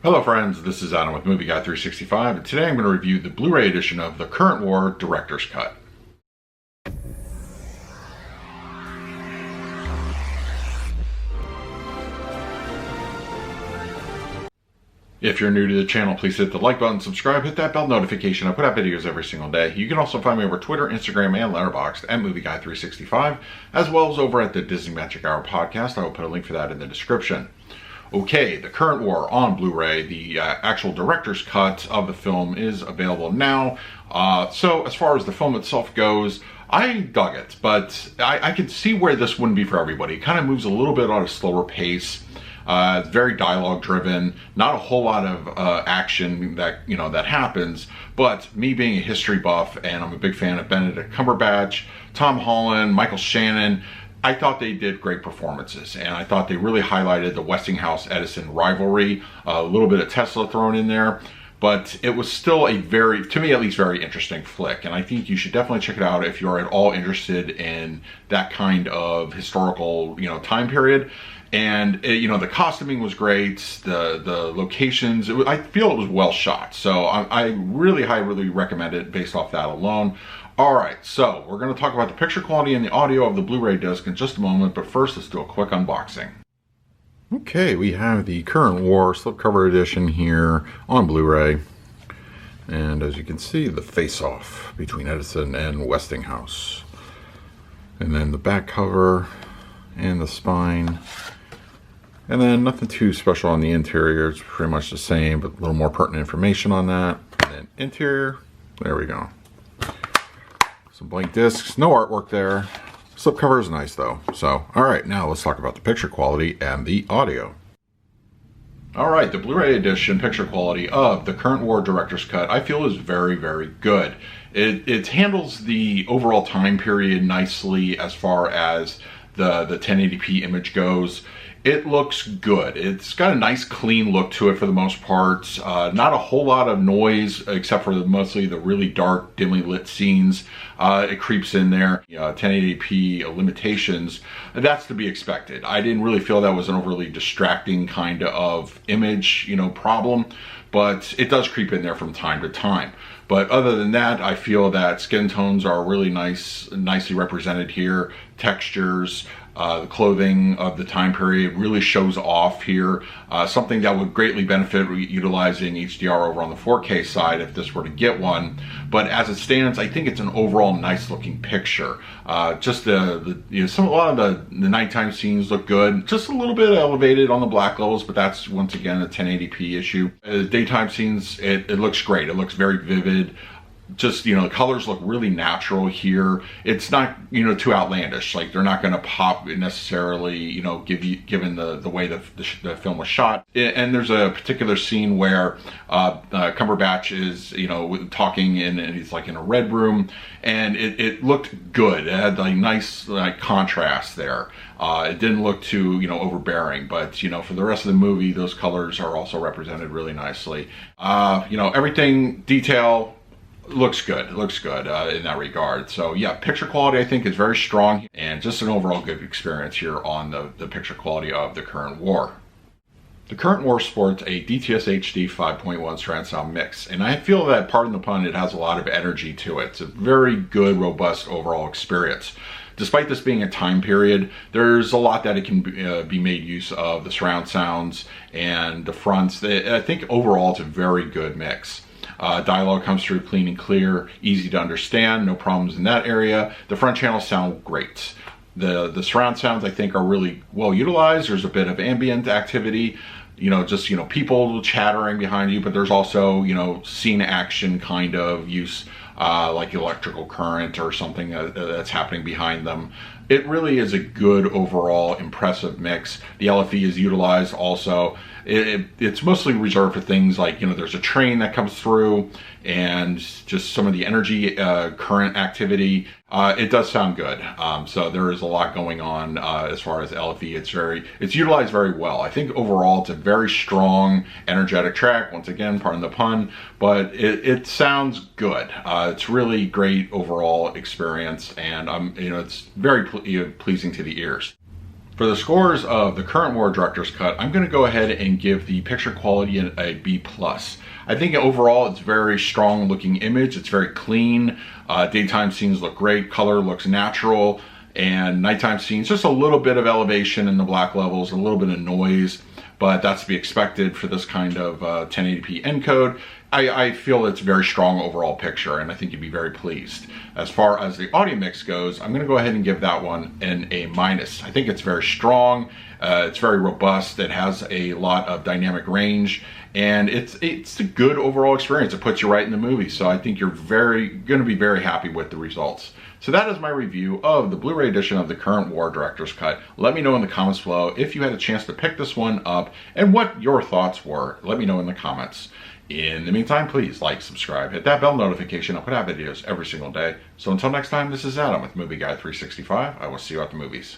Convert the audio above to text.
Hello friends, this is Adam with Movie Guy 365, and today I'm going to review the Blu Ray edition of The Current War Director's Cut. If you're new to the channel, please hit the like button, subscribe, hit that bell notification. I put out videos every single day. You can also find me over Twitter, Instagram, and Letterboxd at Movie Guy 365, as well as over at the Disney Magic Hour podcast. I will put a link for that in the description. Okay, The Current War on Blu-ray, the actual director's cut of the film is available now. So as far as the film itself goes, I dug it, but I could see where this wouldn't be for everybody. It kind of moves a little bit on a slower pace. It's very dialogue driven, not a whole lot of action that happens, but me being a history buff, and I'm a big fan of Benedict Cumberbatch, Tom Holland, Michael Shannon, I thought they did great performances, and I thought they really highlighted the Westinghouse-Edison rivalry, a little bit of Tesla thrown in there, but it was still a very, to me at least, very interesting flick, and I think you should definitely check it out if you're at all interested in that kind of historical, time period. And the costuming was great, the locations, I feel it was well shot, so I really highly recommend it based off that alone. Alright, so we're going to talk about the picture quality and the audio of the Blu-ray disc in just a moment, but first let's do a quick unboxing. Okay, we have the Current War slipcover edition here on Blu-ray, and as you can see, the face-off between Edison and Westinghouse. And then the back cover and the spine. And then nothing too special on the interior, it's pretty much the same, but a little more pertinent information on that. And then interior, there we go. Some blank discs, no artwork there. Slipcover is nice though. So, alright, now let's talk about the picture quality and the audio. Alright, the Blu-ray edition picture quality of The Current War Director's Cut I feel is very, very good. It handles the overall time period nicely as far as the 1080p image goes. It looks good. It's got a nice clean look to it for the most part. Not a whole lot of noise except for mostly the really dark, dimly lit scenes. It creeps in there. 1080p limitations, that's to be expected. I didn't really feel that was an overly distracting kind of image, problem, but it does creep in there from time to time. But other than that, I feel that skin tones are really nicely represented here. Textures, the clothing of the time period really shows off here. Something that would greatly benefit utilizing HDR over on the 4K side if this were to get one. But as it stands, I think it's an overall nice looking picture. Just a lot of the nighttime scenes look good. Just a little bit elevated on the black levels, but that's once again a 1080p issue. Daytime scenes, it looks great. It looks very vivid. Just, the colors look really natural here. It's not, too outlandish. Like, they're not going to pop necessarily, given the way the film was shot. And there's a particular scene where Cumberbatch is, talking and he's like in a red room, and it looked good. It had like nice contrast there. It didn't look too, overbearing, but, for the rest of the movie, those colors are also represented really nicely. Everything, detail, looks good. It looks good in that regard. So yeah, picture quality I think is very strong, and just an overall good experience here on the picture quality of The Current War. The Current War sports a DTS HD 5.1 surround sound mix, and I feel that, pardon the pun, it has a lot of energy to it. It's a very good, robust overall experience. Despite this being a time period, there's a lot that it can be made use of, the surround sounds and the fronts. I think overall it's a very good mix. Dialogue comes through clean and clear, easy to understand, no problems in that area. The front channels sound great. The surround sounds I think are really well utilized. There's a bit of ambient activity, people chattering behind you, but there's also, scene action kind of use, like electrical current or something that's happening behind them. It really is a good overall impressive mix. The LFE is utilized also. It's mostly reserved for things like, there's a train that comes through and just some of the energy current activity. It does sound good. So there is a lot going on as far as LFE. It's utilized very well. I think overall it's a very strong, energetic track. Once again, pardon the pun, but it sounds good. It's really great overall experience, and it's very pleasing to the ears. For the scores of the current War Director's Cut, I'm going to go ahead and give the picture quality a B+. I think overall it's very strong looking image. It's very clean. Daytime scenes look great. Color looks natural. And nighttime scenes, just a little bit of elevation in the black levels, a little bit of noise, but that's to be expected for this kind of 1080p encode. I feel it's a very strong overall picture, and I think you'd be very pleased. As far as the audio mix goes, I'm going to go ahead and give that one an A-. I think it's very strong, it's very robust, it has a lot of dynamic range, and it's a good overall experience. It puts you right in the movie, so I think you're going to be very happy with the results. So that is my review of the Blu-ray edition of the current War Director's Cut. Let me know in the comments below if you had a chance to pick this one up and what your thoughts were. Let me know in the comments. In the meantime, please like, subscribe, hit that bell notification. I'll put out videos every single day. So until next time, this is Adam with Movie Guy 365. I will see you at the movies.